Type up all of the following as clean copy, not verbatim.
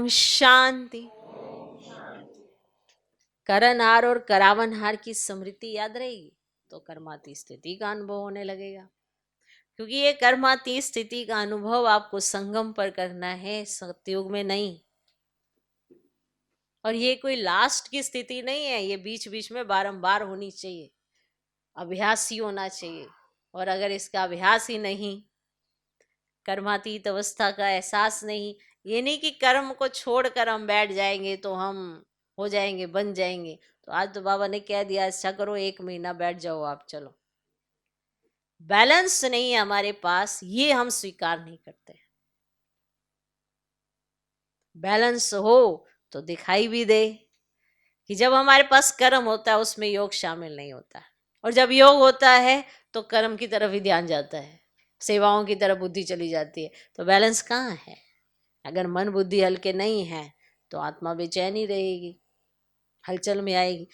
ओम शांति। करनहार और करावनहार की स्मृति याद रहेगी तो कर्माती स्थिति का अनुभव होने लगेगा, क्योंकि ये कर्माती स्थिति का अनुभव आपको संगम पर करना है, सतयुग में नहीं। और ये कोई लास्ट की स्थिति नहीं है, ये बीच बीच में बारंबार होनी चाहिए, अभ्यास ही होना चाहिए। और अगर इसका अभ्यास ही नहीं, कर्मातीत अवस्था का एहसास नहीं, ये नहीं कि कर्म को छोड़कर हम बैठ जाएंगे तो हम हो जाएंगे, बन जाएंगे। तो आज तो बाबा ने कह दिया अच्छा करो 1 महीना बैठ जाओ आप, चलो। बैलेंस नहीं है हमारे पास, ये हम स्वीकार नहीं करते। बैलेंस हो तो दिखाई भी दे कि जब हमारे पास कर्म होता है उसमें योग शामिल नहीं होता है, और जब योग होता है तो कर्म की तरफ ही ध्यान जाता है, सेवाओं की तरफ बुद्धि चली जाती है। तो बैलेंस कहाँ है? अगर मन बुद्धि हल्के नहीं है तो आत्मा बेचैनी रहेगी, हलचल में आएगी।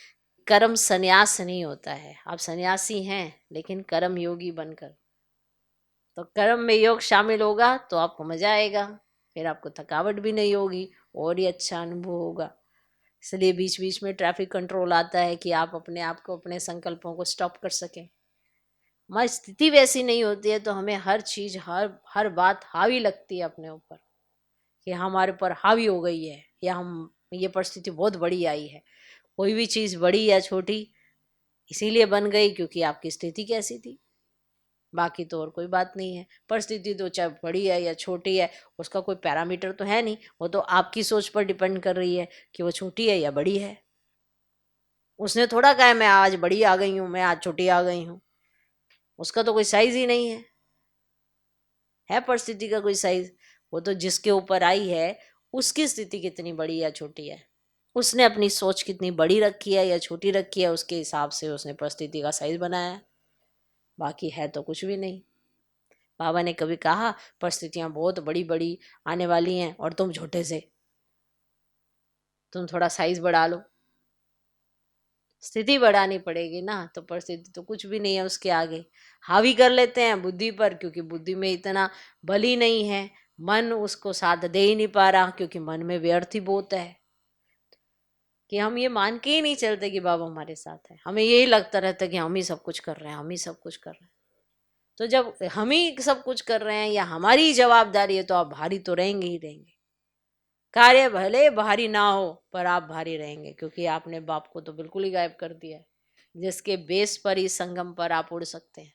कर्म संन्यास नहीं होता है, आप सन्यासी हैं लेकिन कर्म योगी बनकर। तो कर्म में योग शामिल होगा तो आपको मजा आएगा, फिर आपको थकावट भी नहीं होगी और ही अच्छा अनुभव होगा। इसलिए बीच बीच में ट्रैफिक कंट्रोल आता है कि आप अपने आप को, अपने संकल्पों को स्टॉप कर सकें। हमारी स्थिति वैसी नहीं होती है तो हमें हर चीज, हर बात हावी लगती है अपने ऊपर, कि हमारे ऊपर हावी हो गई है, या हम, ये परिस्थिति बहुत बड़ी आई है। कोई भी चीज बड़ी या छोटी इसीलिए बन गई क्योंकि आपकी स्थिति कैसी थी, बाकी तो और कोई बात नहीं है। परिस्थिति तो चाहे बड़ी है या छोटी है, उसका कोई पैरामीटर तो है नहीं, वो तो आपकी सोच पर डिपेंड कर रही है कि वो छोटी है या बड़ी है। उसने थोड़ा कहा मैं आज बड़ी आ गई हूँ, मैं आज छोटी आ गई हूँ, उसका तो कोई साइज ही नहीं है परिस्थिति का कोई साइज। वो तो जिसके ऊपर आई है उसकी स्थिति कितनी बड़ी या छोटी है, उसने अपनी सोच कितनी बड़ी रखी है या छोटी रखी है, उसके हिसाब से उसने परिस्थिति का साइज बनाया है, बाकी है तो कुछ भी नहीं। बाबा ने कभी कहा परिस्थितियां बहुत बड़ी बड़ी आने वाली हैं और तुम छोटे से, तुम थोड़ा साइज बढ़ा लो। स्थिति बढ़ानी पड़ेगी ना, तो परिस्थिति तो कुछ भी नहीं है उसके आगे। हावी कर लेते हैं बुद्धि पर, क्योंकि बुद्धि में इतना बल ही नहीं है, मन उसको साथ दे ही नहीं पा रहा, क्योंकि मन में व्यर्थ ही बहुत है कि हम ये मान के ही नहीं चलते कि बाबा हमारे साथ है। हमें यही लगता रहता है कि हम ही सब कुछ कर रहे हैं, हम ही सब कुछ कर रहे हैं। तो जब हम ही सब कुछ कर रहे हैं या हमारी जवाबदारी है तो आप भारी तो रहेंगे ही रहेंगे। कार्य भले भारी ना हो पर आप भारी रहेंगे, क्योंकि आपने बाप को तो बिल्कुल ही गायब कर दिया है, जिसके बेस पर ही संगम पर आप उड़ सकते हैं।